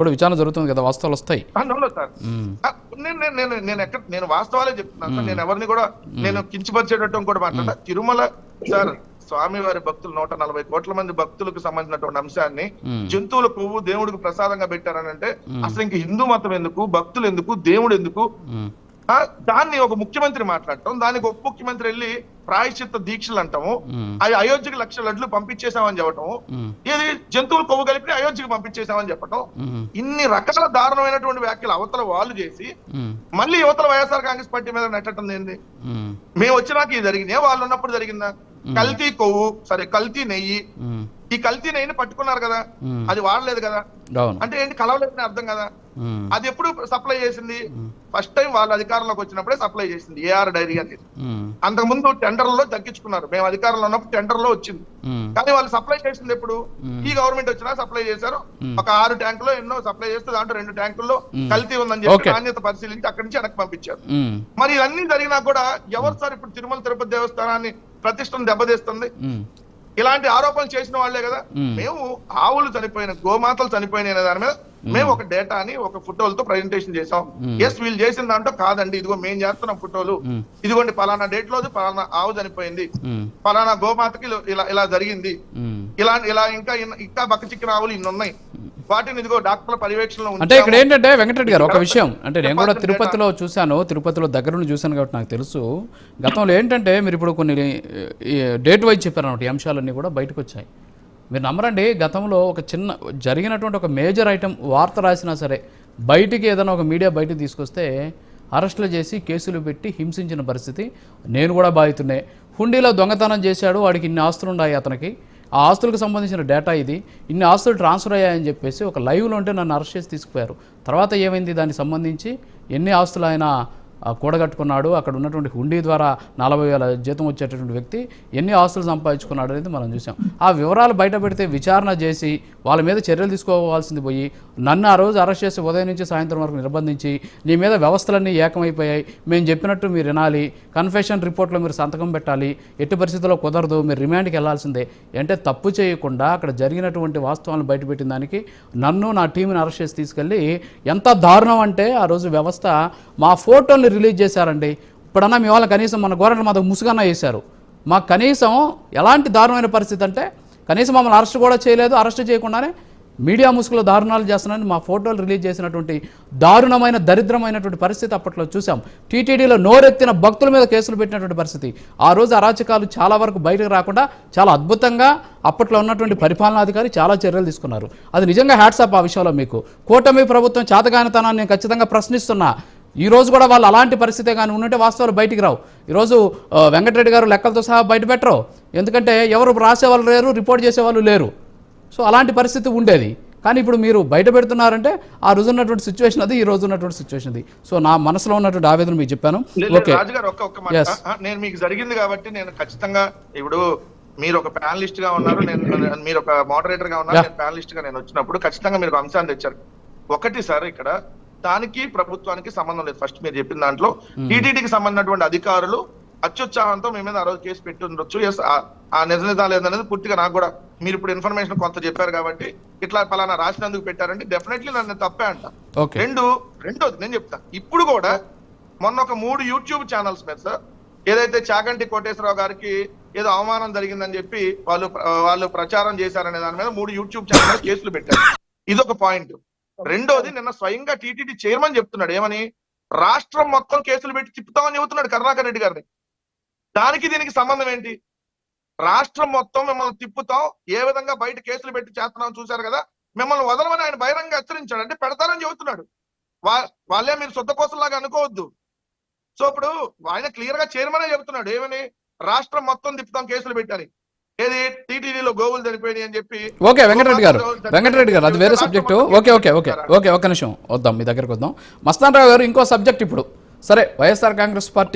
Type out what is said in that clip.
కూడా విచారణ జరుగుతుంది కదా, వాస్తవాలు వస్తాయి. సార్ నేను వాస్తవాలే చెప్తున్నాను సార్. నేను ఎవరిని కూడా నేను కించపరిచేటట్టు కూడా మాట్లాడా. తిరుమల సార్ స్వామి వారి భక్తులు 140 కోట్ల మంది భక్తులకు సంబంధించినటువంటి అంశాన్ని జంతువుల పువ్వు దేవుడికి ప్రసాదంగా పెట్టారని అంటే అసలు ఇంక హిందూ మతం ఎందుకు, భక్తులు ఎందుకు, దేవుడు ఎందుకు? దాన్ని ఒక ముఖ్యమంత్రి మాట్లాడటం, దానికి ఒక ముఖ్యమంత్రి వెళ్ళి ప్రాయశ్చిత్త దీక్షలు అంటాము, అది అయోధ్యకి 1,00,000 లడ్లు పంపించేసామని చెప్పటం, ఇది జంతువులు కొవ్వు కలిపి అయోధ్యకి పంపించేసామని చెప్పటం, ఇన్ని రకాల దారుణమైనటువంటి వ్యాఖ్యలు అవతల వాళ్ళు చేసి మళ్ళీ యువతల వైఎస్ఆర్ కాంగ్రెస్ పార్టీ మీద నెట్టడం ఏంది? మేము వచ్చినాక ఇది జరిగిందే, వాళ్ళు ఉన్నప్పుడు జరిగిందా? కల్తీ కొవ్వు, సరే కల్తీ నెయ్యి, ఈ కల్తీ నెయ్యిని పట్టుకున్నారు కదా, అది వాడలేదు కదా అంటే ఏంటి? కలవలేదని అర్థం కదా. అది ఎప్పుడు సప్లై చేసింది? ఫస్ట్ టైం వాళ్ళ అధికారంలోకి వచ్చినప్పుడే సప్లై చేసింది ఏఆర్ డైరీ అనేది. అంతకుముందు టెండర్లలో తగ్గించుకున్నారు, మేము అధికారంలో ఉన్నప్పుడు టెండర్ లో వచ్చింది, కానీ వాళ్ళు సప్లై చేసింది ఎప్పుడు? ఈ గవర్నమెంట్ వచ్చినా సప్లై చేశారు. ఒక 6 ట్యాంకుల్లో ఎన్నో సప్లై చేస్తే దాంట్లో 2 ట్యాంకుల్లో కల్తీ ఉందని చెప్పి నాణ్యత పరిశీలించి అక్కడి నుంచి వెనక్కి పంపించారు. మరి ఇవన్నీ జరిగినా కూడా ఎవరు సార్ ఇప్పుడు తిరుమల తిరుపతి దేవస్థానాన్ని ప్రతిష్టను దెబ్బతీస్తుంది? ఇలాంటి ఆరోపణలు చేసిన వాళ్లే కదా. మేము ఆవులు చనిపోయిన, గోమాతలు చనిపోయిన దాని మీద మేము ఒక డేటాని ఒక ఫోటోలతో ప్రజెంటేషన్ చేసాం. ఎస్ వీళ్ళు చేసిన దాంట్లో కాదండి, ఇదిగో మేము చేస్తున్నాం ఫోటోలు, ఇదిగోండి పలానా డేట్ లో పలానా ఆవు చనిపోయింది, పలానా గోమాతకి ఇలా జరిగింది, ఇలా ఇంకా బక్కచిక్కిన ఆవులు ఇన్ని ఉన్నాయి, వాటిని ఇదిగో డాక్టర్ల పర్యవేక్షణలో. అంటే ఇక్కడ ఏంటంటే వెంకటరెడ్డి గారు ఒక విషయం, అంటే నేను కూడా తిరుపతిలో చూశాను, తిరుపతిలో దగ్గర నుండి చూశాను కాబట్టి నాకు తెలుసు. గతంలో ఏంటంటే మీరు ఇప్పుడు కొన్ని డేట్ వైజ్ చెప్పారు అన్నమాట, ఈ అంశాలన్నీ కూడా బయటకు వచ్చాయి. మీరు నమ్మరండి, గతంలో ఒక చిన్న జరిగినటువంటి ఒక మేజర్ ఐటమ్ వార్త రాసినా సరే బయటికి ఏదైనా ఒక మీడియా బయటకు తీసుకొస్తే అరెస్టులు చేసి కేసులు పెట్టి హింసించిన పరిస్థితి. నేను కూడా బాధితున్నే. హుండీలో దొంగతనం చేశాడు, వాడికి ఇన్ని ఆస్తులు ఉన్నాయి అతనికి, ఆ ఆస్తులకు సంబంధించిన డేటా ఇది, ఇన్ని ఆస్తులు ట్రాన్స్ఫర్ అయ్యాయని చెప్పేసి ఒక లైవ్లో ఉంటే నన్ను అరెస్ట్ చేసి తీసుకుపోయారు. తర్వాత ఏమైంది, దానికి సంబంధించి ఎన్ని ఆస్తులు ఆయన కూడగట్టుకున్నాడు, అక్కడ ఉన్నటువంటి హుండీ ద్వారా 40,000 జీతం వచ్చేటటువంటి వ్యక్తి ఎన్ని ఆస్తులు సంపాదించుకున్నాడు అనేది మనం చూసాం. ఆ వివరాలు బయట పెడితే విచారణ చేసి వాళ్ళ మీద చర్యలు తీసుకోవాల్సింది పోయి నన్ను ఆ రోజు అరెస్ట్ చేసి ఉదయం నుంచి సాయంత్రం వరకు నిర్బంధించి నీ మీద వ్యవస్థలన్నీ ఏకమైపోయాయి, మేము చెప్పినట్టు మీరు వినాలి, కన్ఫెషన్ రిపోర్ట్లో మీరు సంతకం పెట్టాలి, ఎట్టి పరిస్థితుల్లో కుదరదు, మీరు రిమాండ్కి వెళ్లాల్సిందే అంటే తప్పు చేయకుండా అక్కడ జరిగినటువంటి వాస్తవాలను బయటపెట్టిన దానికి నన్ను నా టీంని అరెస్ట్ చేసి తీసుకెళ్ళి ఎంత దారుణం అంటే ఆ రోజు వ్యవస్థ మా ఫోటోని రిలీజ్ చేశారండి. ఇప్పుడన్నా మీ వాళ్ళ కనీసం మన గవర్నమెంట్ మాకు ముసుగన్నా వేశారు, మాకు కనీసం ఎలాంటి దారుణమైన పరిస్థితి అంటే కనీసం మమ్మల్ని అరెస్ట్ కూడా చేయలేదు, అరెస్ట్ చేయకుండానే మీడియా ముసుగులో దారుణాలు చేస్తున్నారని మా ఫోటోలు రిలీజ్ చేసినటువంటి దారుణమైన దరిద్రమైనటువంటి పరిస్థితి అప్పట్లో చూసాం. టీటీడీలో నోరెత్తిన భక్తుల మీద కేసులు పెట్టినటువంటి పరిస్థితి. ఆ రోజు అరాచకాలు చాలా వరకు బయటకు రాకుండా చాలా అద్భుతంగా అప్పట్లో ఉన్నటువంటి పరిపాలనాధికారి చాలా చర్యలు తీసుకున్నారు. అది నిజంగా హ్యాట్సాప్ ఆ విషయంలో మీకు. కూటమి ప్రభుత్వం చేతగానితనాన్ని నేను ఖచ్చితంగా ప్రశ్నిస్తున్నా. ఈ రోజు కూడా వాళ్ళు అలాంటి పరిస్థితే కానీ ఉన్నట్టే వాస్తవాలు బయటికి రావు. ఈరోజు వెంకటరెడ్డి గారు లెక్కలతో సహా బయట పెట్టరు, ఎందుకంటే ఎవరు రాసేవాళ్ళు లేరు, రిపోర్ట్ చేసేవాళ్ళు లేరు. సో అలాంటి పరిస్థితి ఉండేది. కానీ ఇప్పుడు మీరు బయట పెడుతున్నారంటే ఆ రోజు ఉన్నటువంటి సిచ్యువేషన్ అది, ఈ రోజు ఉన్నటువంటి సిచ్యువేషన్ అది. సో నా మనసులో ఉన్నటువంటి ఆవేదన మీకు చెప్పాను. నేను మీకు జరిగింది కాబట్టి నేను ఖచ్చితంగా ఇప్పుడు మీరు ఒక ప్యానలిస్ట్ గా ఉన్నారు, మీరు ఒక మోడరేటర్ గా ఉన్నారు, నేను ప్యానలిస్ట్ గా నేను వచ్చినప్పుడు ఖచ్చితంగా మీరు ఒక అంశాన్ని తెచ్చారు. ఒకటి సార్, ఇక్కడ దానికి ప్రభుత్వానికి సంబంధం లేదు. ఫస్ట్ మీరు చెప్పిన దాంట్లో టీటీడీకి సంబంధించినటువంటి అధికారులు అత్యుత్సాహంతో మీ మీద ఆ రోజు కేసు పెట్టి ఉండొచ్చు. ఆ నిజ నిజాలు ఏదనేది పూర్తిగా నాకు కూడా మీరు ఇప్పుడు ఇన్ఫర్మేషన్ కొంత చెప్పారు కాబట్టి ఇట్లా పలానా రాసినందుకు పెట్టారంటే డెఫినెట్లీ నన్ను తప్పే అంట. రెండోది నేను చెప్తా, ఇప్పుడు కూడా మొన్న ఒక 3 యూట్యూబ్ ఛానల్స్ మీద సార్ ఏదైతే చాగంటి కోటేశ్వరరావు గారికి ఏదో అవమానం జరిగిందని చెప్పి వాళ్ళు ప్రచారం చేశారనే దాని మీద 3 యూట్యూబ్ ఛానల్స్ కేసులు పెట్టారు. ఇదొక పాయింట్. రెండోది, నిన్న స్వయంగా టీటీడీ చైర్మన్ చెప్తున్నాడు ఏమని, రాష్ట్రం మొత్తం కేసులు పెట్టి తిప్పుతామని చెబుతున్నాడు కరుణాకర్ రెడ్డి గారిని. దానికి దీనికి సంబంధం ఏంటి? రాష్ట్రం మొత్తం మిమ్మల్ని తిప్పుతాం, ఏ విధంగా బయట కేసులు పెట్టి చేస్తున్నాం చూశారు కదా, మిమ్మల్ని వదలమని ఆయన బహిరంగ హెచ్చరించాడు. అంటే పెడతారని చెబుతున్నాడు. వాళ్ళే మీరు సొంత కోసంలాగా అనుకోవద్దు. సో ఇప్పుడు ఆయన క్లియర్ గా చైర్మనే చెబుతున్నాడు ఏమని, రాష్ట్రం మొత్తం తిప్పుతాం కేసులు పెట్టాలి, ఏది టీటీడీలో గోవులు చనిపోయినాయి అని చెప్పి. ఓకే వెంకటరెడ్డి గారు అది వేరే సబ్జెక్టు. ఓకే ఒక్క నిమిషం వద్దాం, మీ దగ్గరకు వద్దాం. మస్తాన్ రావు గారు ఇంకో సబ్జెక్ట్ ఇప్పుడు. సరే, వైఎస్ఆర్ కాంగ్రెస్ పార్టీ